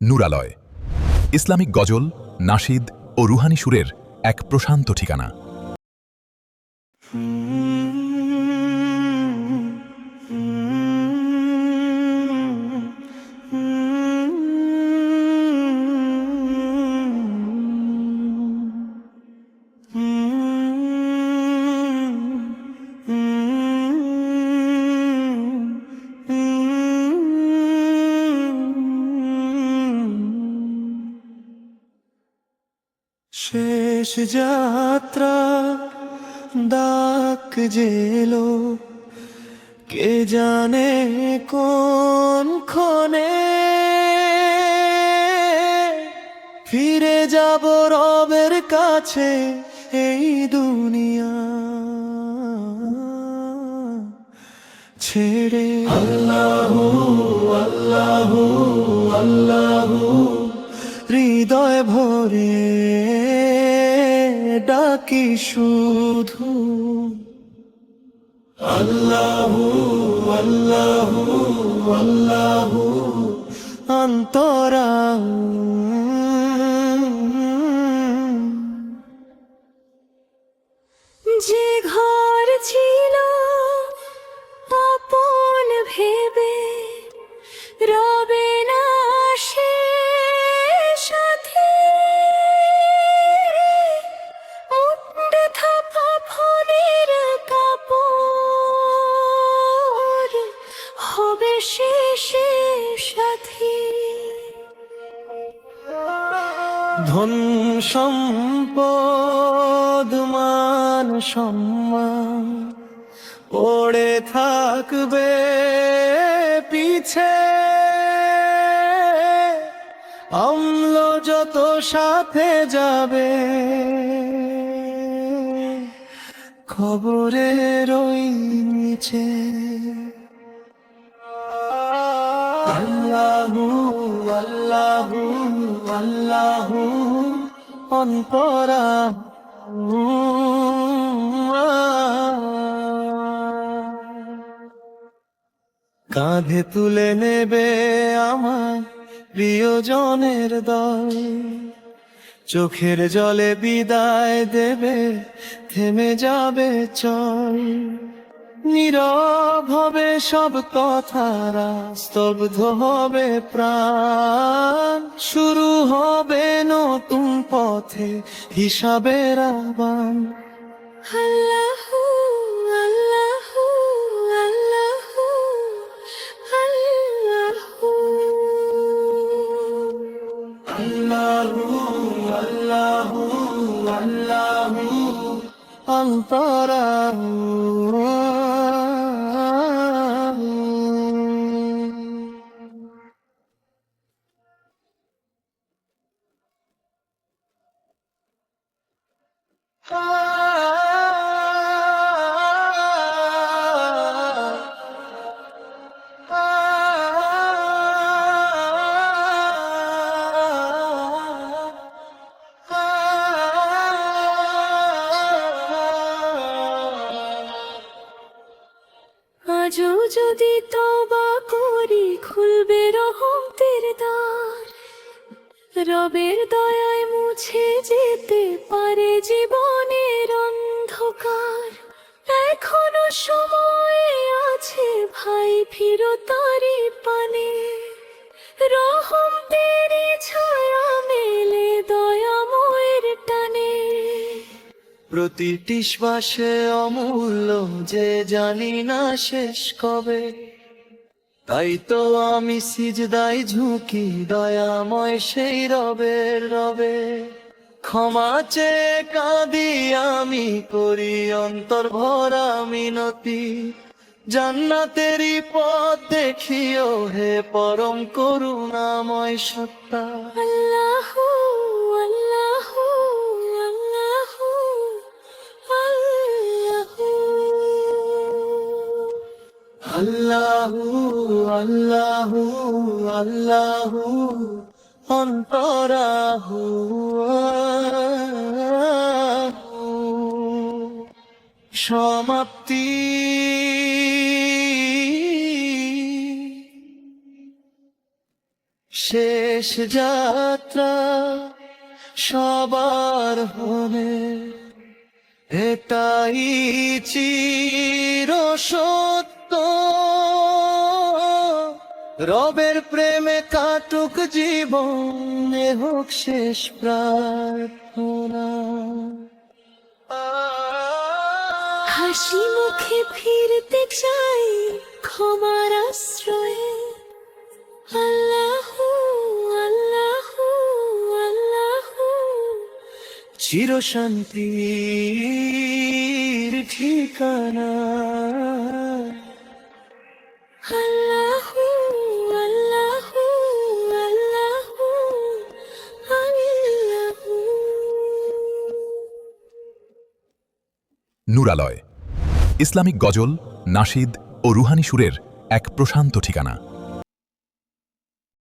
নূরালয় Islamic গজল, নাশিদ ও Rouhani সুরের এক প্রশান্ত ঠিকানা। শেষ যাত্রা ডাক জেলো, কে জানে কোন ক্ষণে ফিরে যাব রবের কাছে। এই দুনিয়া ছেড়ে আল্লাহু আল্লাহু আল্লাহু হৃদয় ভরে ডাকি শুধু আল্লাহু আল্লাহু আল্লাহু অন্তরা। যে ঘর ছিল আপন ভেবে রবে না সে সাথে, উঠে থাকা ফোনের কাপড় হবে শেষে সাথী। ধন সম্পদ মান সম্মান পড়ে থাকবে পিছে, অম্ল যত সাথে যাবে খবরের ওই নিচে। আল্লাহু আল্লাহু আল্লাহু অন্তরা। কাঁধে তুলে নেবে আমার প্রিয়জনের দল, চোখের জলে বিদায় দেবে, থেমে যাবে চল। নীরব হবে সব কথারা, স্তব্ধ হবে প্রাণ, শুরু হবে নতুন পথে হিসাবের আহ্বান। আল্লাহু আল্লাহু আল্লাহু আল্লাহু আল্লাহু আল্লাহু আল্লাহু অন্তরা। আজও যদি তওবা করি খুলবে রহমতের দ্বার, রবের দয়ায় মুছে যেতে পারে জীবনের অন্ধকার। এখনো সময় আছে ভাই, ফিরো তারি পানে, রহমতের ছায়া মেলে দয়াময়ের টানে। প্রতিটি শ্বাসে অমূল্য, যে জানি না শেষ কবে, তাই তো আমি সিজদায় ঝুঁকি দয়াময় সেই রবের রবে। ক্ষমা চেয়ে কাঁদি আমি, করি অন্তর ভরা মিনতি, জান্নাতেরই পথ দেখিও হে পরম করুণাময় সত্তা। আল্লাহু আল্লাহু আল্লাহু আল্লাহু আল্লাহু আল্লাহু আল্লাহু অন্তরাহু। সমাপ্তি শেষ যাত্রা সবার হবে, এটাই চির সত্য। রবের প্রেমে কাটুক জীবন, এ হোক শেষ প্রার্থনা। হাসি মুখে ফিরতে চাই ক্ষমার আশ্রয়ে। আল্লাহু আল্লাহু আল্লাহু চির শান্তির ঠিকানা। আল্লাহু আল্লাহু আল্লাহু আল্লাহু। নূরালয় ইসলামিক গজল, নাশিদ ও রুহানি সুরের এক প্রশান্ত ঠিকানা।